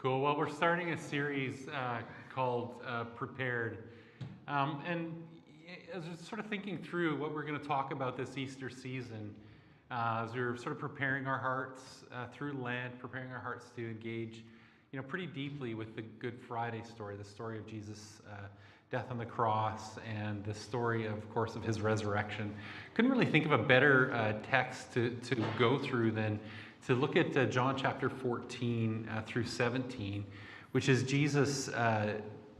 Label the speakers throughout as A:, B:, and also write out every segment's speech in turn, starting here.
A: Cool. Well, we're starting a series called Prepared. And as we're sort of thinking through what we're going to talk about this Easter season, as we're sort of preparing our hearts through Lent, preparing our hearts to engage, pretty deeply with the Good Friday story, the story of Jesus' death on the cross, and the story, of course, of his resurrection. Couldn't really think of a better text to go through than to look at John chapter 14 through 17, which is Jesus'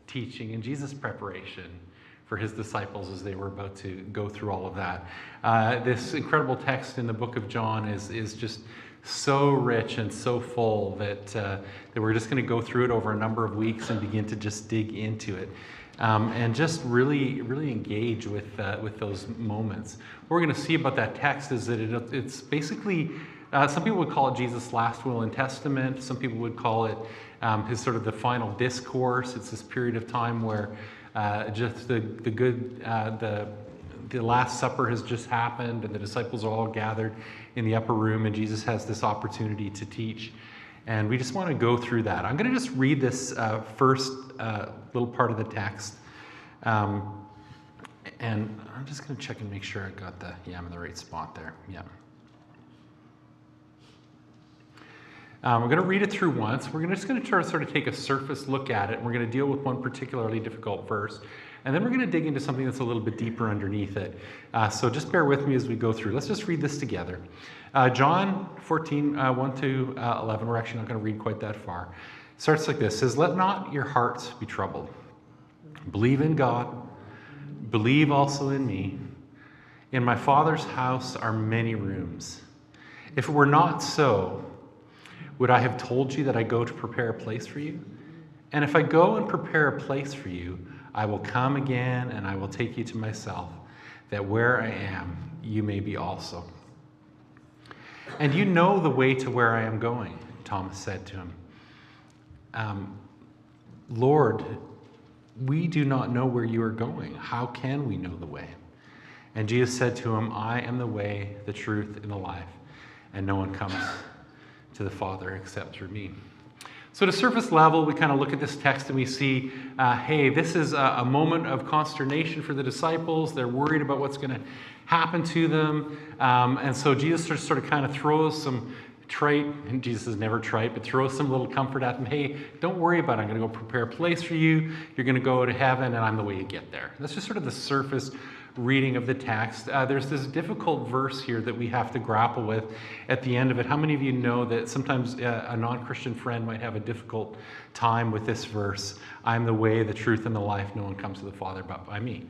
A: teaching and Jesus' preparation for his disciples as they were about to go through all of that. This incredible text in the book of John is just so rich and so full that we're just going to go through it over a number of weeks and begin to just dig into it. And just really engage with those moments. What we're going to see about that text is that it's basically, some people would call it Jesus' last will and testament. Some people would call it his sort of the final discourse. It's this period of time where just the Last Supper has just happened, and the disciples are all gathered in the upper room, and Jesus has this opportunity to teach. And we just want to go through that. I'm going to just read this first little part of the text. And I'm just going to check and make sure I got I'm in the right spot there. Yeah. We're going to read it through once. We're just going to try to sort of take a surface look at it. And we're going to deal with one particularly difficult verse. And then we're going to dig into something that's a little bit deeper underneath it. So just bear with me as we go through. Let's just read this together. John 14, 1 to 11. We're actually not going to read quite that far. It starts like this. It says, "Let not your hearts be troubled. Believe in God. Believe also in me. In my Father's house are many rooms. If it were not so, would I have told you that I go to prepare a place for you? And if I go and prepare a place for you, I will come again and I will take you to myself, that where I am, you may be also. And you know the way to where I am going," Thomas said to him. "Lord, we do not know where you are going. How can we know the way?" And Jesus said to him, "I am the way, the truth, and the life, and no one comes to the Father except through me." So at a surface level, we kind of look at this text and we see, hey, this is a moment of consternation for the disciples. They're worried about what's going to happen to them. And so Jesus sort of kind of throws some trite, and Jesus is never trite, but throws some little comfort at them. Hey, don't worry about it. I'm going to go prepare a place for you. You're going to go to heaven, and I'm the way you get there. That's just sort of the surface reading of the text. There's this difficult verse here that we have to grapple with at the end of it. How many of you know that sometimes a non-Christian friend might have a difficult time with this verse? "I'm the way, the truth, and the life. No one comes to the Father but by me."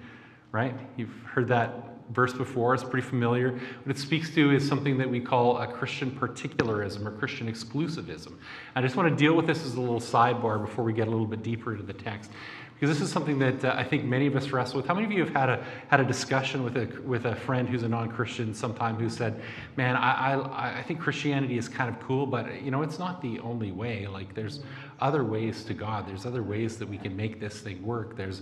A: Right? You've heard that verse before. It's pretty familiar. What it speaks to is something that we call a Christian particularism or Christian exclusivism. I just want to deal with this as a little sidebar before we get a little bit deeper into the text, because this is something that I think many of us wrestle with. How many of you have had a discussion with a friend who's a non-Christian sometime who said, "Man, I think Christianity is kind of cool, but it's not the only way. Like, there's other ways to God. There's other ways that we can make this thing work. There's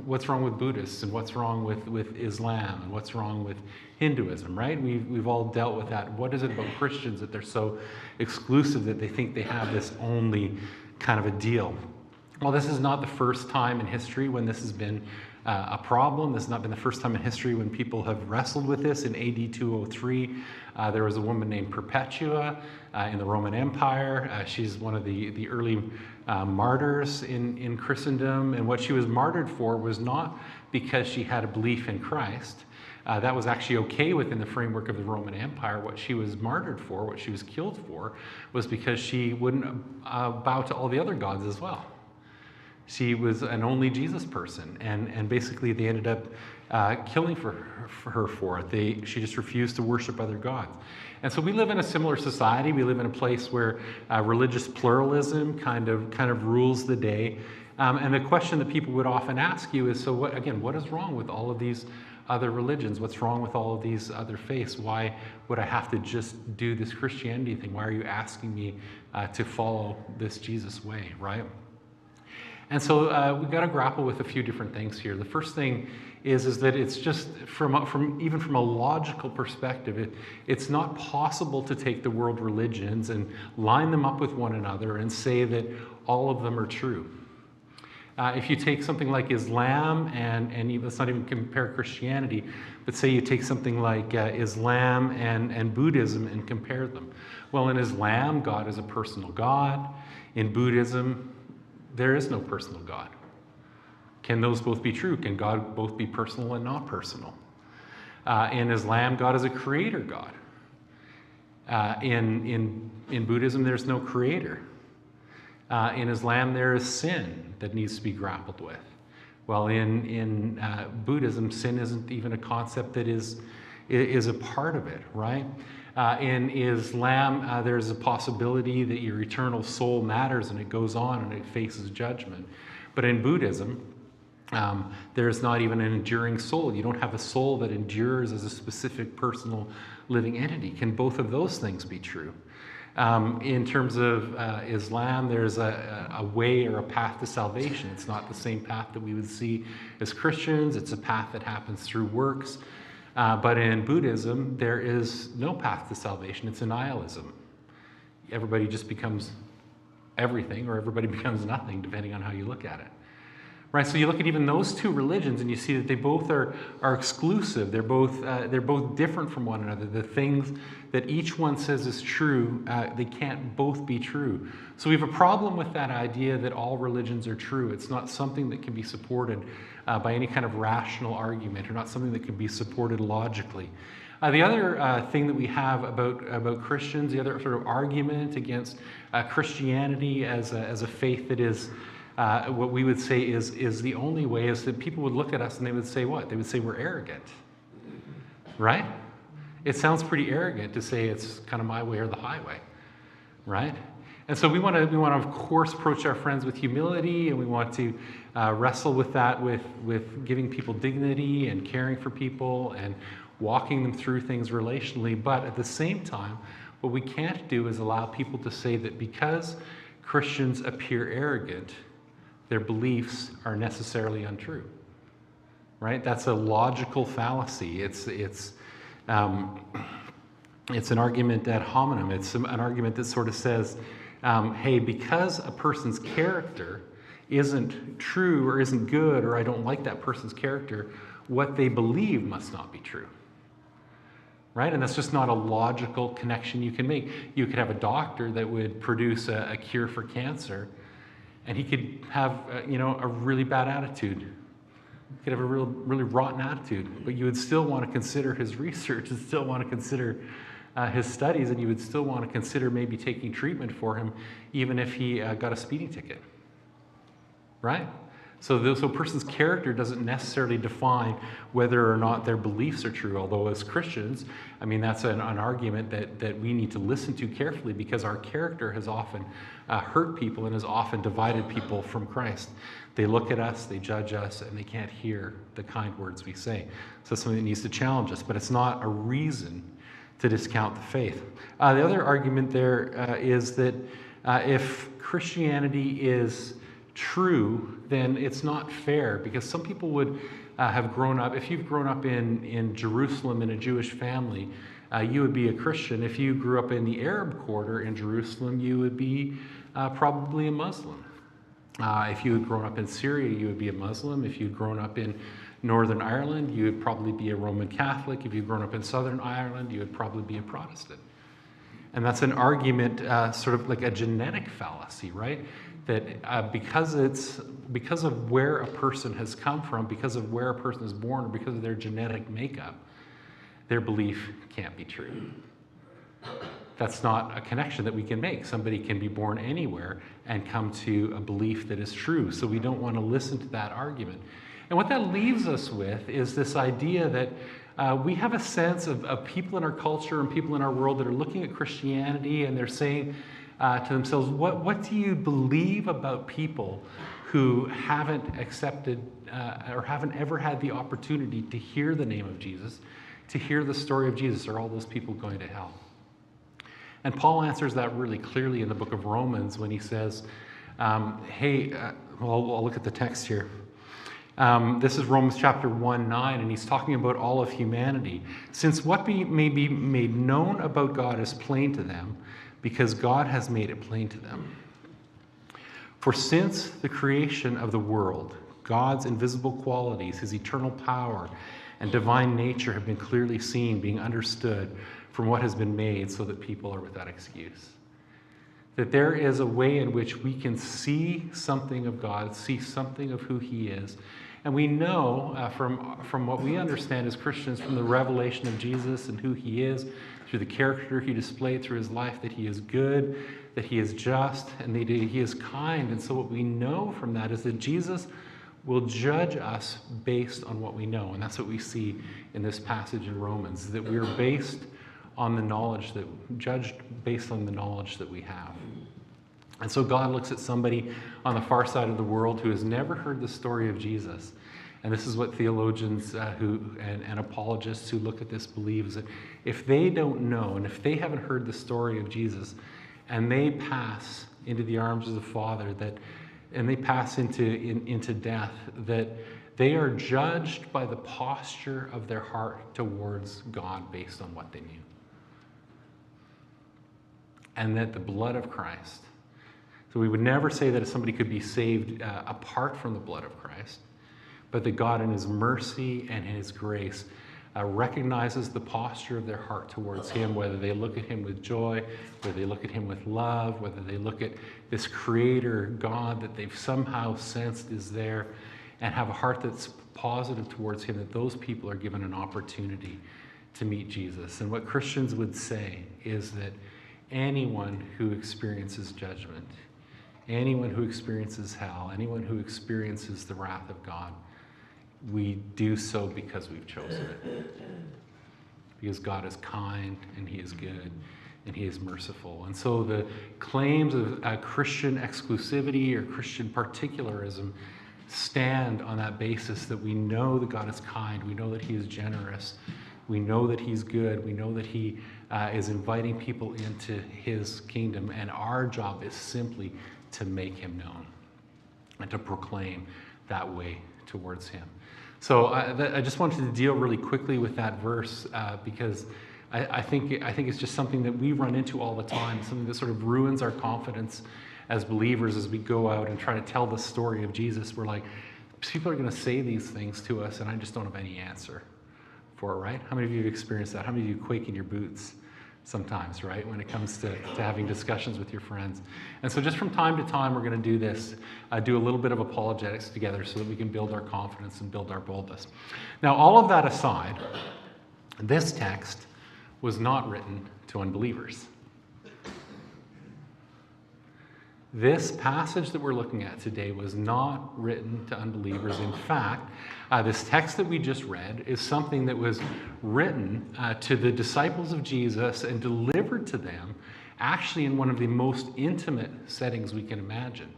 A: what's wrong with Buddhists, and what's wrong with Islam, and what's wrong with Hinduism," right? We've all dealt with that. What is it about Christians that they're so exclusive that they think they have this only kind of a deal? Well, this is not the first time in history when this has been a problem. This has not been the first time in history when people have wrestled with this. In AD 203, there was a woman named Perpetua in the Roman Empire. She's one of the early martyrs in Christendom. And what she was martyred for was not because she had a belief in Christ. That was actually okay within the framework of the Roman Empire. What she was martyred for, what she was killed for, was because she wouldn't bow to all the other gods as well. She was an only Jesus person, and basically they ended up killing her for it. She just refused to worship other gods. And so we live in a similar society. We live in a place where religious pluralism kind of rules the day. And the question that people would often ask you is, so what is wrong with all of these other religions? What's wrong with all of these other faiths? Why would I have to just do this Christianity thing? Why are you asking me to follow this Jesus way, right? And so we've got to grapple with a few different things here. The first thing is that it's just even from a logical perspective, it's not possible to take the world religions and line them up with one another and say that all of them are true. If you take something like Islam and let's not even compare Christianity, but say you take something like Islam and Buddhism and compare them. Well, in Islam, God is a personal God. In Buddhism, there is no personal God. Can those both be true? Can God both be personal and not personal? In Islam, God is a creator God. In Buddhism, there's no creator. In Islam, there is sin that needs to be grappled with. Well, in Buddhism, sin isn't even a concept that is a part of it, right? In Islam, there's a possibility that your eternal soul matters and it goes on and it faces judgment. But in Buddhism, there's not even an enduring soul. You don't have a soul that endures as a specific personal living entity. Can both of those things be true? In terms of Islam, there's a way or a path to salvation. It's not the same path that we would see as Christians. It's a path that happens through works. But in Buddhism, there is no path to salvation. It's a nihilism. Everybody just becomes everything, or everybody becomes nothing, depending on how you look at it. Right, so you look at even those two religions and you see that they both are exclusive. They're both different from one another. The things that each one says is true, they can't both be true. So we have a problem with that idea that all religions are true. It's not something that can be supported by any kind of rational argument, or not something that can be supported logically. The other thing that we have about Christians, the other sort of argument against Christianity as a faith that is what we would say is the only way, is that people would look at us and they would say what? They would say we're arrogant, right? It sounds pretty arrogant to say it's kind of my way or the highway, right? And so we want to of course approach our friends with humility, and we want to wrestle with that, with giving people dignity and caring for people and walking them through things relationally. But at the same time, what we can't do is allow people to say that because Christians appear arrogant, their beliefs are necessarily untrue, right? That's a logical fallacy. It's an argument ad hominem. It's an argument that sort of says, hey, because a person's character isn't true or isn't good, or I don't like that person's character, what they believe must not be true, right? And that's just not a logical connection you can make. You could have a doctor that would produce a cure for cancer, and he could have, a really bad attitude. He could have a really rotten attitude, but you would still want to consider his research, and still want to consider his studies, and you would still want to consider maybe taking treatment for him, even if he got a speeding ticket, right? So a person's character doesn't necessarily define whether or not their beliefs are true, although as Christians, I mean, that's an argument that we need to listen to carefully, because our character has often hurt people and has often divided people from Christ. They look at us, they judge us, and they can't hear the kind words we say. So that's something that needs to challenge us, but it's not a reason to discount the faith. The other argument there is that if Christianity is true, then it's not fair, because some people would have grown up, if you've grown up in Jerusalem in a Jewish family, you would be a Christian. If you grew up in the Arab quarter in Jerusalem, you would be probably a Muslim. If you had grown up in Syria, you would be a Muslim. If you'd grown up in Northern Ireland, you would probably be a Roman Catholic. If you'd grown up in Southern Ireland, you would probably be a Protestant. And that's an argument, sort of like a genetic fallacy, right? That because of where a person has come from, because of where a person is born, or because of their genetic makeup, their belief can't be true. That's not a connection that we can make. Somebody can be born anywhere and come to a belief that is true. So we don't want to listen to that argument. And what that leaves us with is this idea that we have a sense of people in our culture and people in our world that are looking at Christianity, and they're saying to themselves, what do you believe about people who haven't accepted or haven't ever had the opportunity to hear the name of Jesus, to hear the story of Jesus? Are all those people going to hell? And Paul answers that really clearly in the book of Romans when he says, I'll look at the text here. This is Romans chapter 1:9, and he's talking about all of humanity. Since what may be made known about God is plain to them, because God has made it plain to them. For since the creation of the world, God's invisible qualities, his eternal power and divine nature have been clearly seen, being understood from what has been made, so that people are without excuse. That there is a way in which we can see something of God, see something of who he is. And we know from what we understand as Christians, from the revelation of Jesus and who he is, through the character he displayed through his life, that he is good, that he is just, and that he is kind. And so what we know from that is that Jesus will judge us based on what we know. And that's what we see in this passage in Romans, that we're based on the knowledge judged based on the knowledge that we have. And so God looks at somebody on the far side of the world who has never heard the story of Jesus. And this is what theologians and apologists who look at this believe, is that if they don't know, and if they haven't heard the story of Jesus, and they pass into the arms of the Father, and they pass into death, that they are judged by the posture of their heart towards God based on what they knew. And that the blood of Christ, so we would never say that somebody could be saved apart from the blood of Christ, but that God in his mercy and his grace recognizes the posture of their heart towards him, whether they look at him with joy, whether they look at him with love, whether they look at this creator God that they've somehow sensed is there, and have a heart that's positive towards him, that those people are given an opportunity to meet Jesus. And what Christians would say is that anyone who experiences judgment, anyone who experiences hell, anyone who experiences the wrath of God, we do so because we've chosen it. Because God is kind, and he is good, and he is merciful. And so the claims of Christian exclusivity or Christian particularism stand on that basis, that we know that God is kind, we know that he is generous, we know that he's good, we know that he is inviting people into his kingdom, and our job is simply to make him known and to proclaim that way towards him. So I just wanted to deal really quickly with that verse because I think it's just something that we run into all the time, something that sort of ruins our confidence as believers as we go out and try to tell the story of Jesus. We're like, people are going to say these things to us, and I just don't have any answer for it, right? How many of you have experienced that? How many of you quake in your boots sometimes, right, when it comes to having discussions with your friends? And so just from time to time, we're going to do this, do a little bit of apologetics together so that we can build our confidence and build our boldness. Now, all of that aside, this text was not written to unbelievers. This passage that we're looking at today was not written to unbelievers. In fact, this text that we just read is something that was written to the disciples of Jesus and delivered to them actually in one of the most intimate settings we can imagine.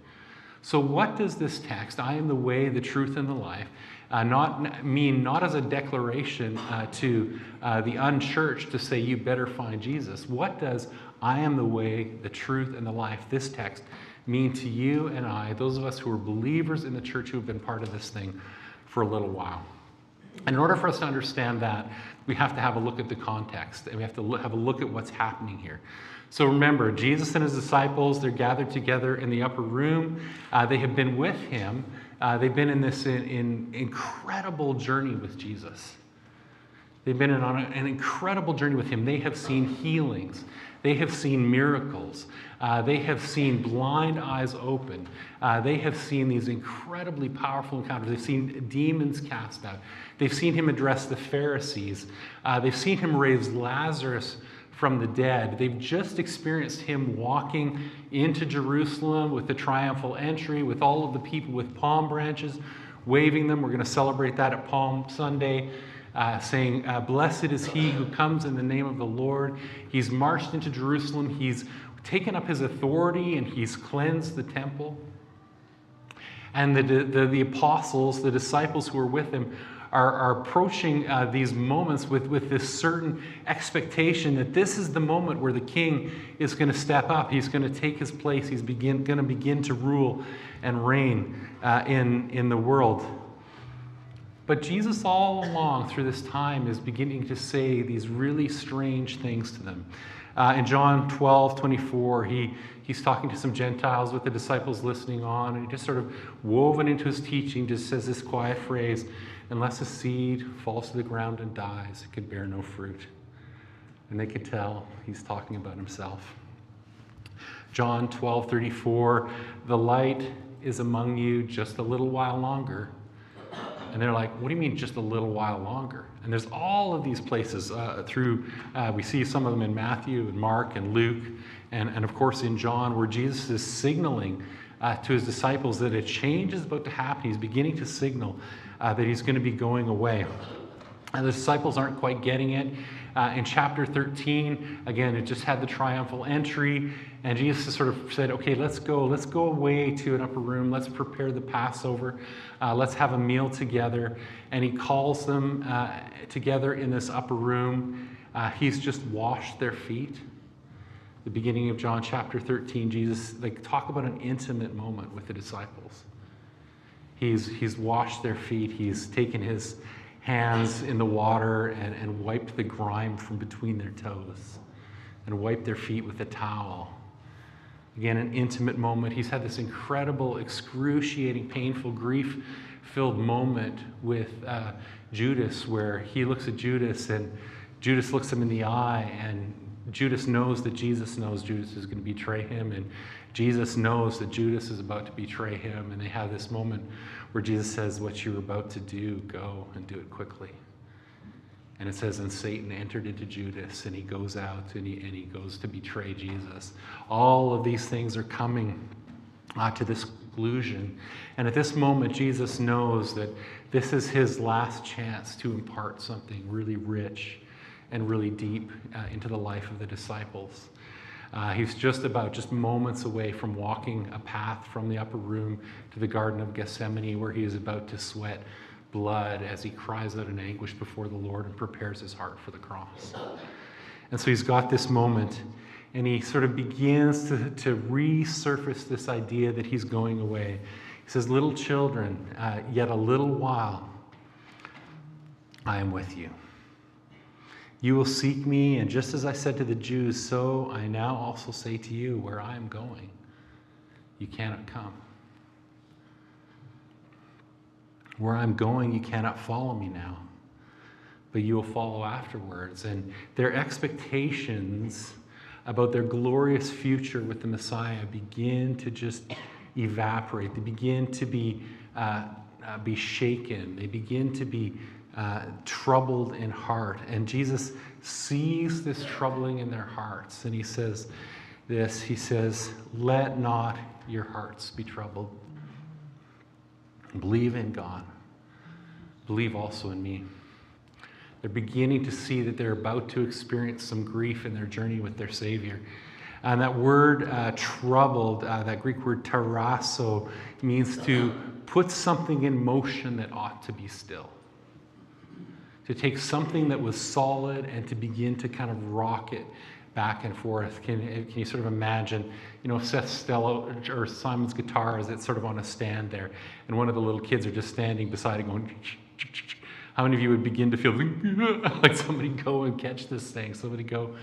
A: So what does this text, I am the way, the truth, and the life, not as a declaration to the unchurched to say you better find Jesus? What does I am the way, the truth, and the life, this text, mean to you and I, those of us who are believers in the church who have been part of this thing for a little while? And in order for us to understand that, we have to have a look at the context, and we have to have a look at what's happening here. So remember, Jesus and his disciples, they're gathered together in the upper room. They have been with him. They've been in this incredible journey with Jesus. They've been on an incredible journey with him. They have seen healings. They have seen miracles. They have seen blind eyes open. They have seen these incredibly powerful encounters. They've seen demons cast out. They've seen him address the Pharisees. They've seen him raise Lazarus from the dead. They've just experienced him walking into Jerusalem with the triumphal entry, with all of the people with palm branches, waving them. We're going to celebrate that at Palm Sunday. Saying, blessed is he who comes in the name of the Lord. He's marched into Jerusalem. He's taken up his authority, and he's cleansed the temple. And the apostles, the disciples who are with him, are approaching these moments with this certain expectation that this is the moment where the king is going to step up. He's going to take his place. He's going to begin to rule and reign in the world. But Jesus all along through this time is beginning to say these really strange things to them. In John 12:24, he's talking to some Gentiles with the disciples listening on, and he just sort of woven into his teaching just says this quiet phrase, unless a seed falls to the ground and dies, it could bear no fruit. And they could tell he's talking about himself. John 12:34, the light is among you just a little while longer. And they're like, what do you mean just a little while longer? And there's all of these places we see some of them in Matthew and Mark and Luke, and of course in John, where Jesus is signaling to his disciples that a change is about to happen. He's beginning to signal that he's going to be going away. And the disciples aren't quite getting it. In chapter 13, again, it just had the triumphal entry, and Jesus sort of said, okay, let's go away to an upper room, let's prepare the Passover, let's have a meal together. And he calls them together in this upper room. He's just washed their feet. The beginning of John chapter 13, Jesus, talk about an intimate moment with the disciples. He's washed their feet, he's taken his hands in the water and wiped the grime from between their toes and wiped their feet with a towel. Again, an intimate moment. He's had this incredible, excruciating, painful, grief-filled moment with Judas, where he looks at Judas and Judas looks him in the eye, and Judas knows that Jesus knows Judas is going to betray him, and Jesus knows that Judas is about to betray him, and they have this moment where Jesus says, what you're about to do, go and do it quickly. And it says, and Satan entered into Judas, and he goes out and he goes to betray Jesus. All of these things are coming to this conclusion. And at this moment, Jesus knows that this is his last chance to impart something really rich and really deep into the life of the disciples. He's just moments away from walking a path from the upper room to the Garden of Gethsemane, where he is about to sweat blood as he cries out in anguish before the Lord and prepares his heart for the cross. And so he's got this moment, and he sort of begins to resurface this idea that he's going away. He says, little children, yet a little while I am with you. You will seek me, and just as I said to the Jews, so I now also say to you, where I am going, you cannot come. Where I'm going, you cannot follow me now, but you will follow afterwards. And their expectations about their glorious future with the Messiah begin to just evaporate. They begin to be shaken. They begin to be troubled in heart. And Jesus sees this troubling in their hearts, and he says this, he says, let not your hearts be troubled. Believe in God. Believe also in me. They're beginning to see that they're about to experience some grief in their journey with their Savior. And that word troubled, that Greek word tarasso, means to put something in motion that ought to be still. To take something that was solid and to begin to kind of rock it back and forth. Can you sort of imagine, Seth Stella or Simon's guitar is it's sort of on a stand there, and one of the little kids are just standing beside it going, how many of you would begin to feel like somebody go and catch this thing, somebody go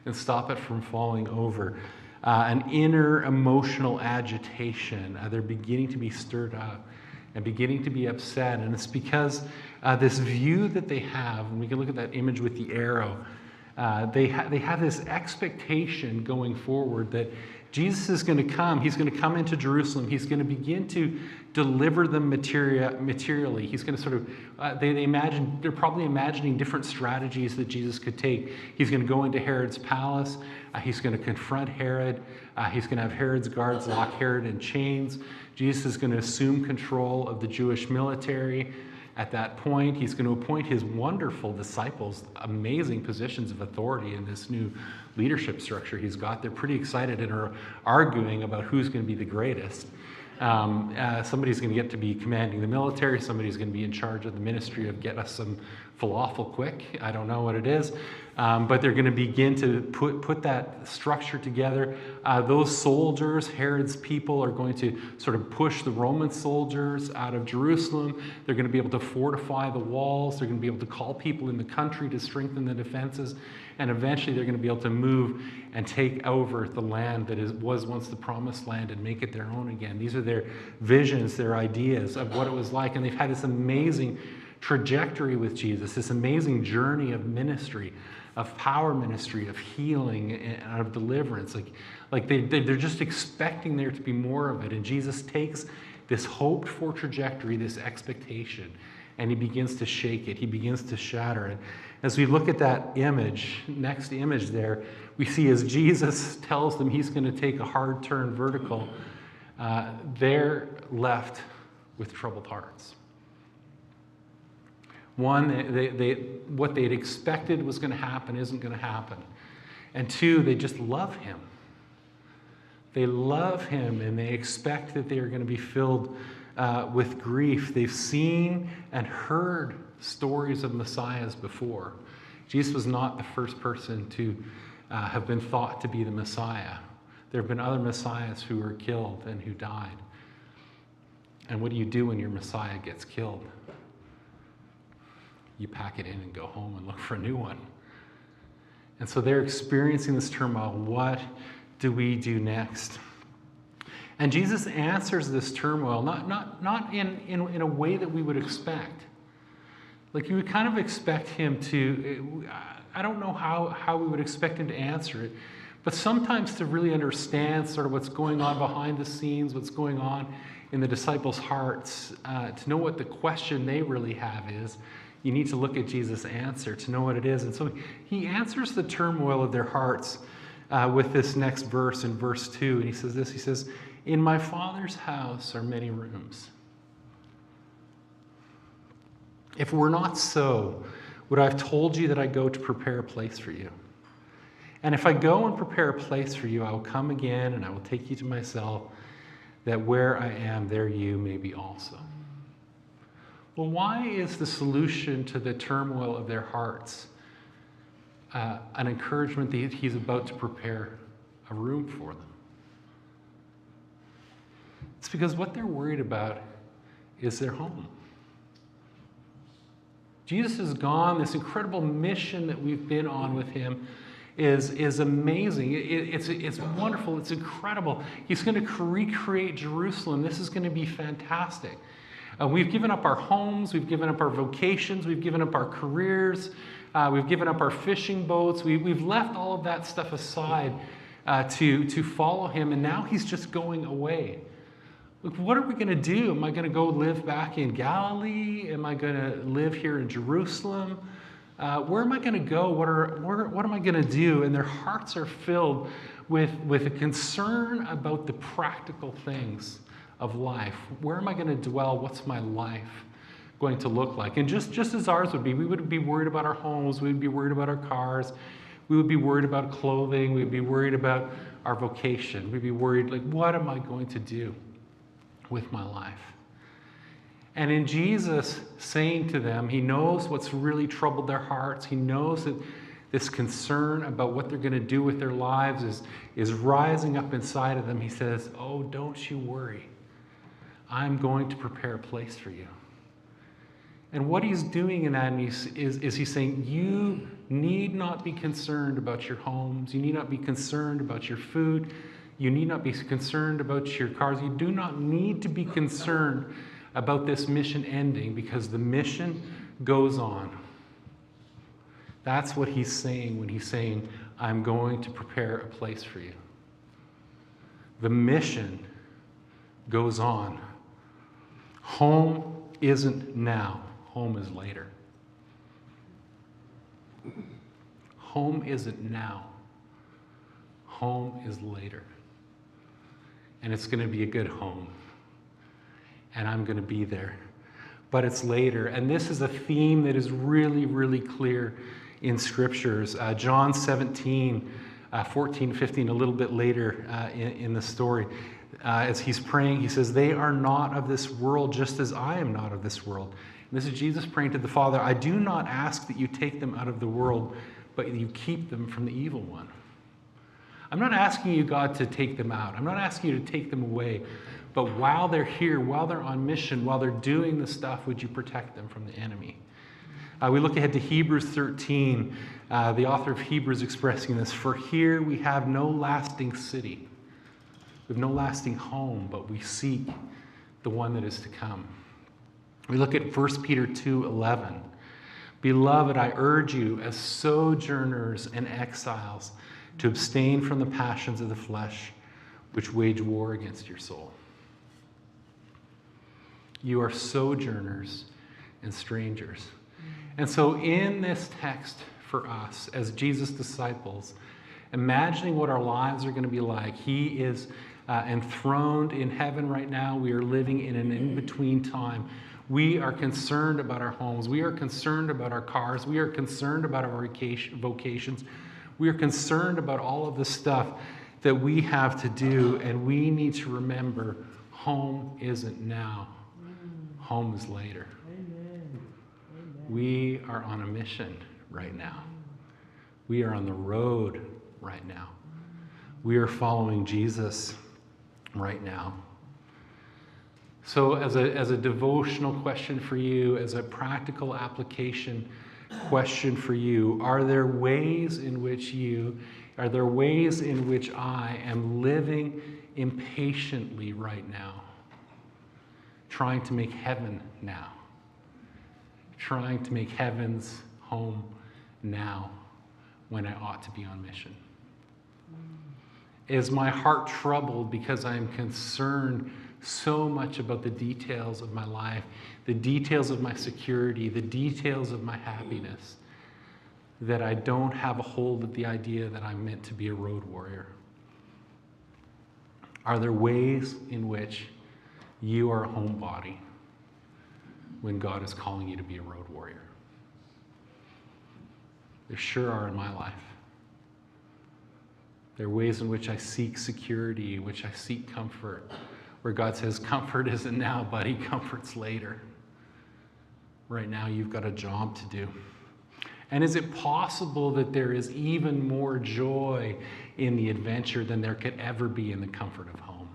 A: and stop it from falling over? An inner emotional agitation. They're beginning to be stirred up and beginning to be upset, and it's because this view that they have, and we can look at that image with the arrow, they have this expectation going forward that Jesus is going to come. He's going to come into Jerusalem. He's going to begin to deliver them materially. He's going to sort of, they're probably imagining different strategies that Jesus could take. He's going to go into Herod's palace. He's going to confront Herod. He's going to have Herod's guards lock Herod in chains. Jesus is going to assume control of the Jewish military. At that point, he's going to appoint his wonderful disciples amazing positions of authority in this new leadership structure he's got. They're pretty excited and are arguing about who's going to be the greatest. Somebody's going to get to be commanding the military. Somebody's going to be in charge of the ministry of get us some falafel quick. I don't know what it is. But they're going to begin to put that structure together. Those soldiers, Herod's people, are going to sort of push the Roman soldiers out of Jerusalem. They're going to be able to fortify the walls. They're going to be able to call people in the country to strengthen the defenses. And eventually they're going to be able to move and take over the land that was once the promised land and make it their own again. These are their visions, their ideas of what it was like. And they've had this amazing trajectory with Jesus, this amazing journey of ministry, of power ministry, of healing, and of deliverance. Like they're just expecting there to be more of it. And Jesus takes this hoped-for trajectory, this expectation, and he begins to shake it. He begins to shatter it. As we look at that image, next image there, we see as Jesus tells them he's going to take a hard turn vertical, they're left with troubled hearts. One, what they'd expected was going to happen isn't going to happen. And two, they just love him. They love him and they expect that they are going to be filled with grief. They've seen and heard stories of messiahs before. Jesus was not the first person to have been thought to be the Messiah. There have been other messiahs who were killed and who died. And what do you do when your Messiah gets killed? You pack it in and go home and look for a new one. And so they're experiencing this turmoil. What do we do next? And Jesus answers this turmoil, not in a way that we would expect. Like you would kind of expect him to, I don't know how we would expect him to answer it, but sometimes to really understand sort of what's going on behind the scenes, what's going on in the disciples' hearts, to know what the question they really have is, you need to look at Jesus' answer to know what it is. And so he answers the turmoil of their hearts with this next verse in verse 2. And he says this, he says, "In my Father's house are many rooms. If it were not so, would I have told you that I go to prepare a place for you? And if I go and prepare a place for you, I will come again and I will take you to myself, that where I am, there you may be also." Well, why is the solution to the turmoil of their hearts an encouragement that he's about to prepare a room for them? It's because what they're worried about is their home. Jesus is gone. This incredible mission that we've been on with him is amazing. It's wonderful. It's incredible. He's going to recreate Jerusalem. This is going to be fantastic. We've given up our homes. We've given up our vocations. We've given up our careers. We've given up our fishing boats. We've left all of that stuff aside to follow him. And now he's just going away. Look, what are we going to do? Am I going to go live back in Galilee? Am I going to live here in Jerusalem? Where am I going to go? What am I going to do? And their hearts are filled with a concern about the practical things of life. Where am I going to dwell? What's my life going to look like? And just as ours would be, we would be worried about our homes. We would be worried about our cars. We would be worried about clothing. We'd be worried about our vocation. We'd be worried, like, what am I going to do with my life? And in Jesus saying to them, he knows what's really troubled their hearts. He knows that this concern about what they're going to do with their lives is rising up inside of them. He says, "Oh, don't you worry. I'm going to prepare a place for you." And what he's doing in that is he's saying, you need not be concerned about your homes. You need not be concerned about your food. You need not be concerned about your cars. You do not need to be concerned about this mission ending, because the mission goes on. That's what he's saying when he's saying, I'm going to prepare a place for you. The mission goes on. Home isn't now. Home is later. Home isn't now. Home is later. And it's going to be a good home. And I'm going to be there. But it's later. And this is a theme that is really, really clear in scriptures. John 17, 14, 15, a little bit later in the story. as he's praying, he says, they are not of this world, just as I am not of this world. And this is Jesus praying to the Father, I do not ask that you take them out of the world, but you keep them from the evil one. I'm not asking you, God, to take them out. I'm not asking you to take them away. But while they're here, while they're on mission, while they're doing the stuff, would you protect them from the enemy? We look ahead to Hebrews 13. The author of Hebrews expressing this, for here we have no lasting city. We have no lasting home, but we seek the one that is to come. We look at 1 Peter 2:11. Beloved, I urge you as sojourners and exiles to abstain from the passions of the flesh, which wage war against your soul. You are sojourners and strangers. And so in this text for us, as Jesus' disciples, imagining what our lives are going to be like, he is enthroned in heaven right now. We are living in an in-between time. We are concerned about our homes. We are concerned about our cars. We are concerned about our vocations. We are concerned about all of the stuff that we have to do, and we need to remember home isn't now. Home is later.
B: Amen.
A: We are on a mission right now. We are on the road right now. We are following Jesus right now. So as a devotional question for you, as a practical application question for you, are there ways in which I am living impatiently right now, trying to make heaven now, trying to make heaven's home now when I ought to be on mission? Is my heart troubled because I am concerned so much about the details of my life, the details of my security, the details of my happiness, that I don't have a hold of the idea that I'm meant to be a road warrior? Are there ways in which you are a homebody when God is calling you to be a road warrior? There sure are in my life. There are ways in which I seek security, in which I seek comfort, where God says, comfort isn't now, buddy, comfort's later. Right now, you've got a job to do. And is it possible that there is even more joy in the adventure than there could ever be in the comfort of home?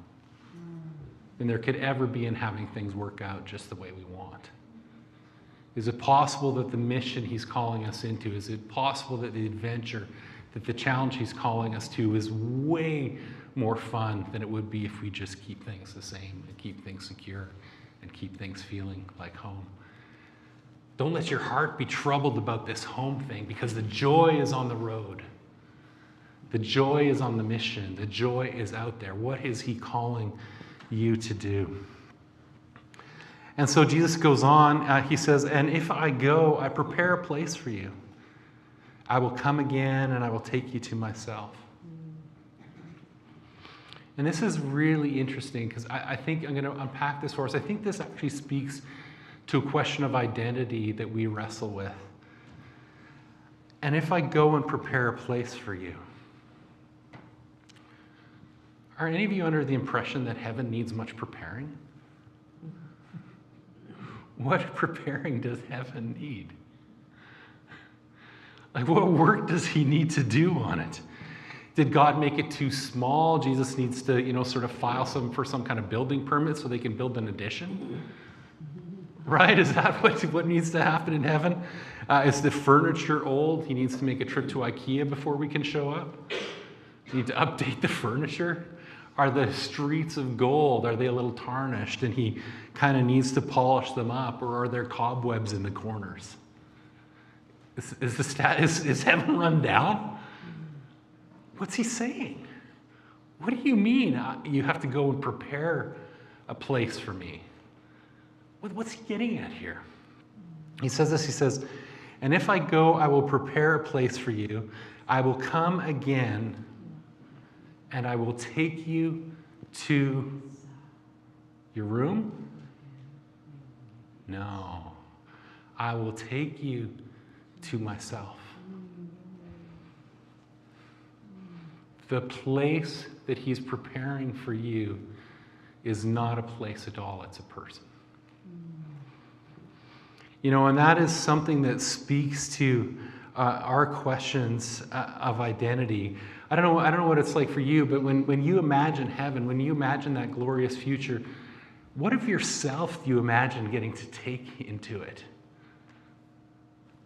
A: Than there could ever be in having things work out just the way we want? Is it possible that the mission he's calling us into, is it possible that the adventure, that the challenge he's calling us to is way more fun than it would be if we just keep things the same and keep things secure and keep things feeling like home? Don't let your heart be troubled about this home thing, because the joy is on the road. The joy is on the mission. The joy is out there. What is he calling you to do? And so Jesus goes on, he says, and if I go, I prepare a place for you. I will come again and I will take you to myself. And this is really interesting, because I think I'm going to unpack this for us. I think this actually speaks to a question of identity that we wrestle with. And if I go and prepare a place for you, are any of you under the impression that heaven needs much preparing? What preparing does heaven need? Like, what work does he need to do on it? Did God make it too small? Jesus needs to, sort of file for some kind of building permit so they can build an addition? Right? Is that what needs to happen in heaven? Is the furniture old? He needs to make a trip to IKEA before we can show up? You need to update the furniture? Are the streets of gold, are they a little tarnished and he kind of needs to polish them up? Or are there cobwebs in the corners? Is heaven run down? What's he saying? What do you mean you have to go and prepare a place for me? What's he getting at here? He says this, he says, and if I go, I will prepare a place for you. I will come again and I will take you to your room? No. I will take you to myself. The place that he's preparing for you is not a place at all, it's a person. You know, and that is something that speaks to our questions of identity. I don't know what it's like for you, but when you imagine heaven, when you imagine that glorious future, what of yourself do you imagine getting to take into it?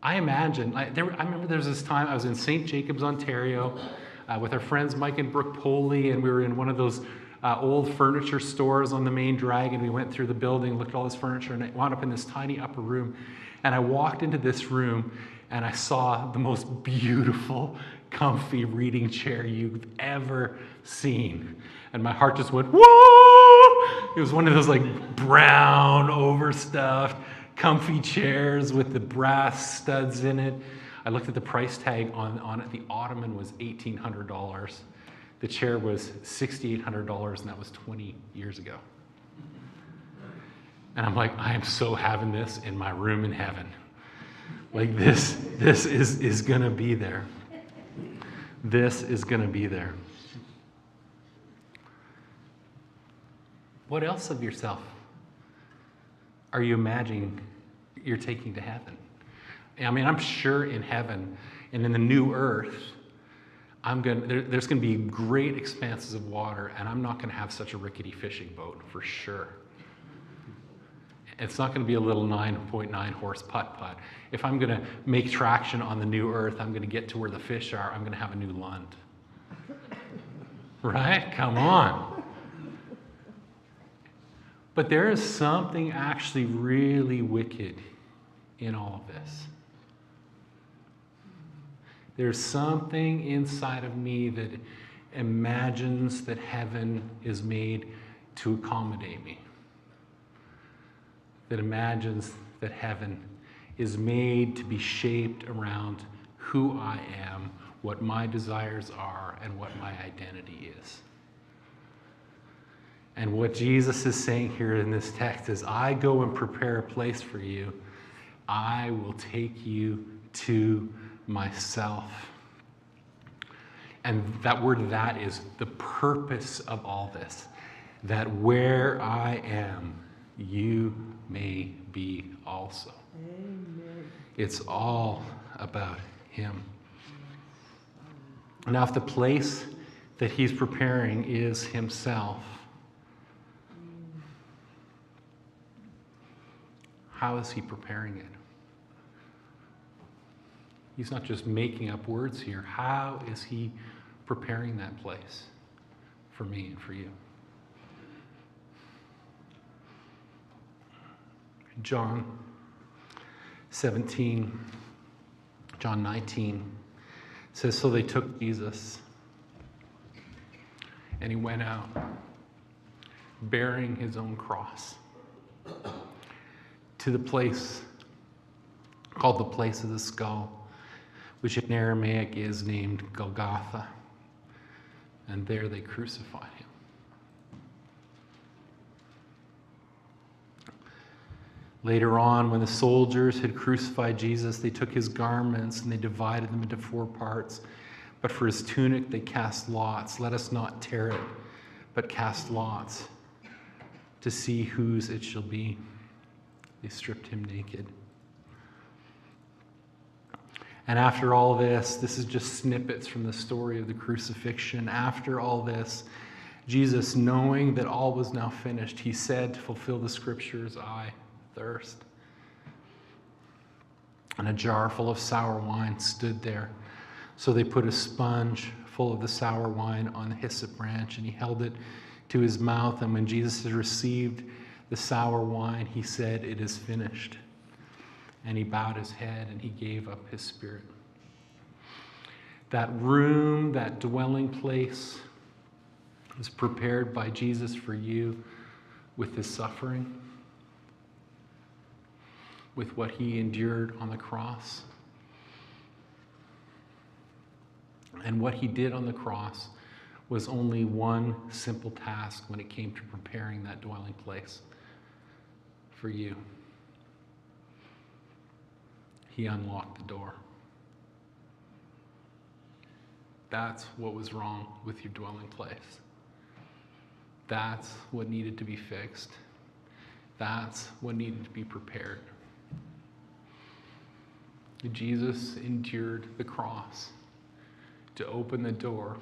A: I remember there was this time I was in St. Jacobs, Ontario, with our friends Mike and Brooke Poley, and we were in one of those old furniture stores on the main drag, and we went through the building, looked at all this furniture, and I wound up in this tiny upper room. And I walked into this room, and I saw the most beautiful, comfy reading chair you've ever seen. And my heart just went, whoa! It was one of those like brown, overstuffed, comfy chairs with the brass studs in it. I looked at the price tag on it. The ottoman was $1,800. The chair was $6,800, and that was 20 years ago. And I'm like, I am so having this in my room in heaven. Like this is gonna be there. This is gonna be there. What else of yourself are you imagining you're taking to heaven? I mean, I'm sure in heaven and in the new earth, there's going to be great expanses of water, and I'm not going to have such a rickety fishing boat for sure. It's not going to be a little 9.9 horse putt-putt. If I'm going to make traction on the new earth, I'm going to get to where the fish are, I'm going to have a new Lund. Right? Come on. But there is something actually really wicked in all of this. There's something inside of me that imagines that heaven is made to accommodate me. That imagines that heaven is made to be shaped around who I am, what my desires are, and what my identity is. And what Jesus is saying here in this text is, I go and prepare a place for you. I will take you to myself. And that word "that" is the purpose of all this. That where I am, you may be also. Amen. It's all about him. Now, if the place that he's preparing is himself, how is he preparing it? He's not just making up words here. How is he preparing that place for me and for you? John 19 says, so they took Jesus, and he went out bearing his own cross to the place called the place of the skull, which in Aramaic is named Golgotha. And there they crucified him. Later on, when the soldiers had crucified Jesus, they took his garments and they divided them into 4 parts. But for his tunic, they cast lots. Let us not tear it, but cast lots to see whose it shall be. They stripped him naked. And after all this is just snippets from the story of the crucifixion. After all this, Jesus, knowing that all was now finished, he said to fulfill the scriptures, I thirst. And a jar full of sour wine stood there. So they put a sponge full of the sour wine on the hyssop branch, and he held it to his mouth. And when Jesus had received the sour wine, he said, it is finished. And he bowed his head and he gave up his spirit. That room, that dwelling place, was prepared by Jesus for you with his suffering, with what he endured on the cross. And what he did on the cross was only one simple task when it came to preparing that dwelling place for you. He unlocked the door. That's what was wrong with your dwelling place. That's what needed to be fixed. That's what needed to be prepared. Jesus endured the cross to open the door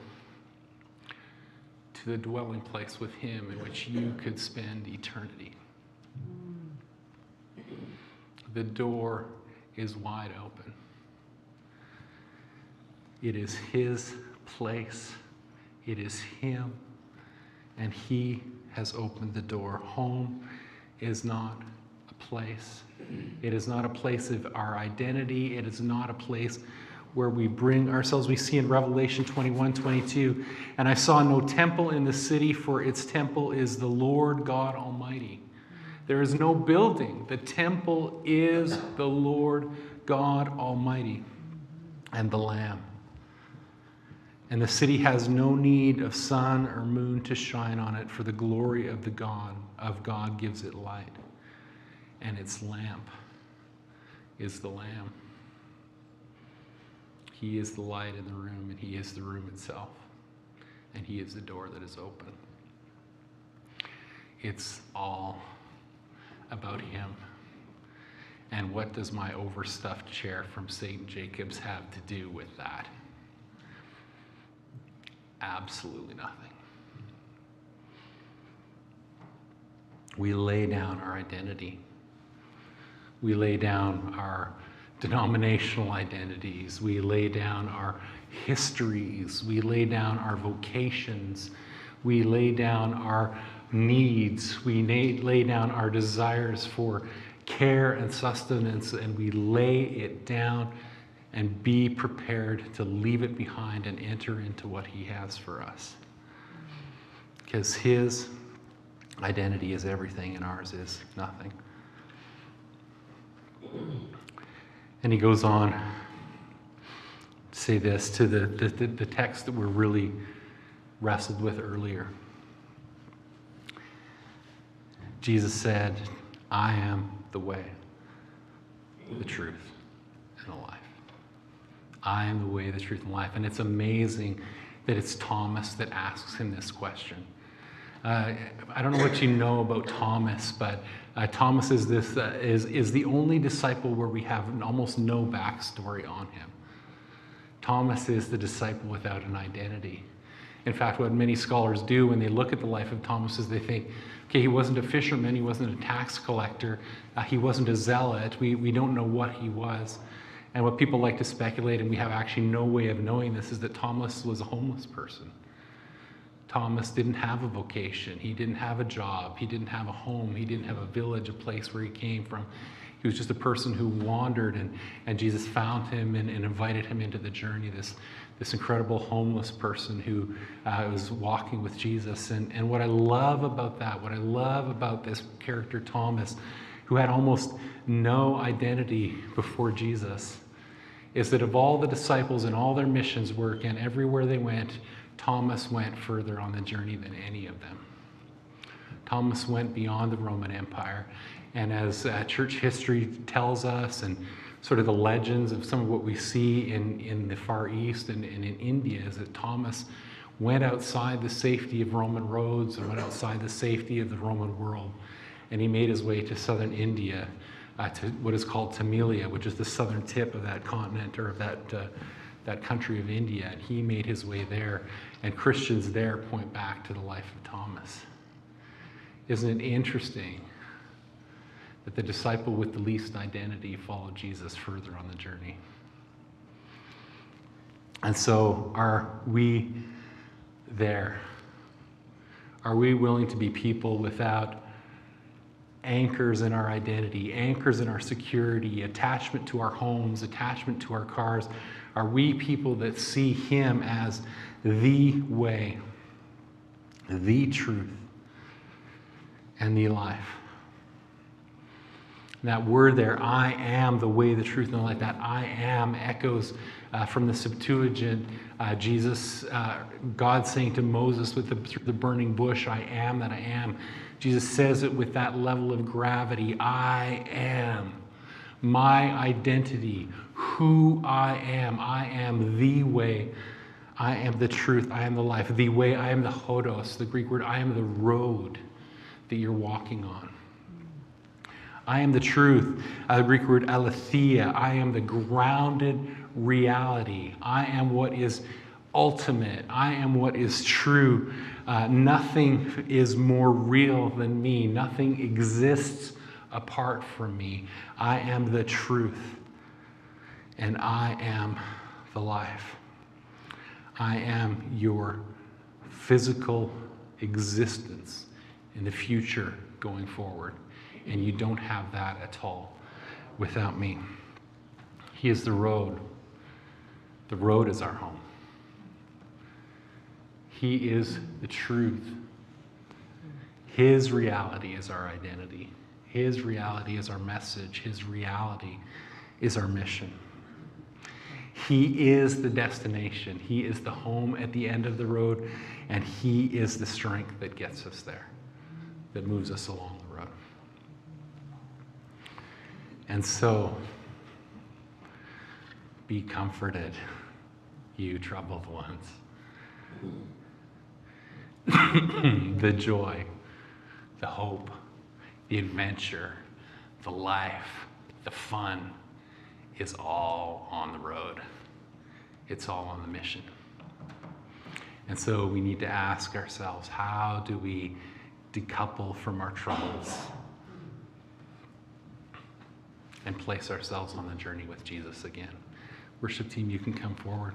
A: to the dwelling place with him in which you could spend eternity. The door is wide open. It is his place. It is him. And he has opened the door. Home is not a place. It is not a place of our identity. It is not a place where we bring ourselves. We see in Revelation 21:22, and I saw no temple in the city, for its temple is the Lord God Almighty. There is no building. The temple is the Lord God Almighty and the Lamb. And the city has no need of sun or moon to shine on it, for the glory of God gives it light. And its lamp is the Lamb. He is the light in the room, and he is the room itself. And he is the door that is open. It's all about him. And what does my overstuffed chair from St. Jacob's have to do with that? Absolutely nothing. We lay down our identity. We lay down our denominational identities. We lay down our histories. We lay down our vocations. We lay down our needs. We lay down our desires for care and sustenance, and we lay it down and be prepared to leave it behind and enter into what he has for us. Because his identity is everything and ours is nothing. And he goes on to say this to the text that we're really wrestled with earlier. Jesus said, I am the way, the truth, and the life. I am the way, the truth, and life. And it's amazing that it's Thomas that asks him this question. I don't know what you know about Thomas, but Thomas is the only disciple where we have almost no backstory on him. Thomas is the disciple without an identity. In fact, what many scholars do when they look at the life of Thomas is they think, okay, he wasn't a fisherman, he wasn't a tax collector, he wasn't a zealot, we don't know what he was. And what people like to speculate, and we have actually no way of knowing this, is that Thomas was a homeless person. Thomas didn't have a vocation, he didn't have a job, he didn't have a home, he didn't have a village, a place where he came from. He was just a person who wandered, and Jesus found him and invited him into the journey, this incredible homeless person who was walking with Jesus. And what I love about that, what I love about this character Thomas, who had almost no identity before Jesus, is that of all the disciples and all their missions work and everywhere they went, Thomas went further on the journey than any of them. Thomas went beyond the Roman Empire. And as church history tells us, and sort of the legends of some of what we see in the Far East and in India, is that Thomas went outside the safety of Roman roads and went outside the safety of the Roman world. And he made his way to southern India, to what is called Tamilia, which is the southern tip of that continent, or of that country of India. And he made his way there. And Christians there point back to the life of Thomas. Isn't it interesting that the disciple with the least identity followed Jesus further on the journey? And so, are we there? Are we willing to be people without anchors in our identity, anchors in our security, attachment to our homes, attachment to our cars? Are we people that see him as the way, the truth, and the life? That word there, I am the way, the truth, and the life, that I am echoes from the Septuagint. God saying to Moses with the burning bush, I am that I am. Jesus says it with that level of gravity. I am. My identity, who I am. I am the way. I am the truth. I am the life. The way, I am the hodos, the Greek word. I am the road that you're walking on. I am the truth. The Greek word aletheia. I am the grounded reality. I am what is ultimate. I am what is true. Nothing is more real than me. Nothing exists apart from me. I am the truth. And I am the life. I am your physical existence in the future going forward. And you don't have that at all without me. He is the road. The road is our home. He is the truth. His reality is our identity. His reality is our message. His reality is our mission. He is the destination. He is the home at the end of the road, and He is the strength that gets us there, that moves us along the road. And so, be comforted, you troubled ones. The joy, the hope, the adventure, the life, the fun is all on the road. It's all on the mission. And so we need to ask ourselves, how do we decouple from our troubles and place ourselves on the journey with Jesus again? Worship team, you can come forward.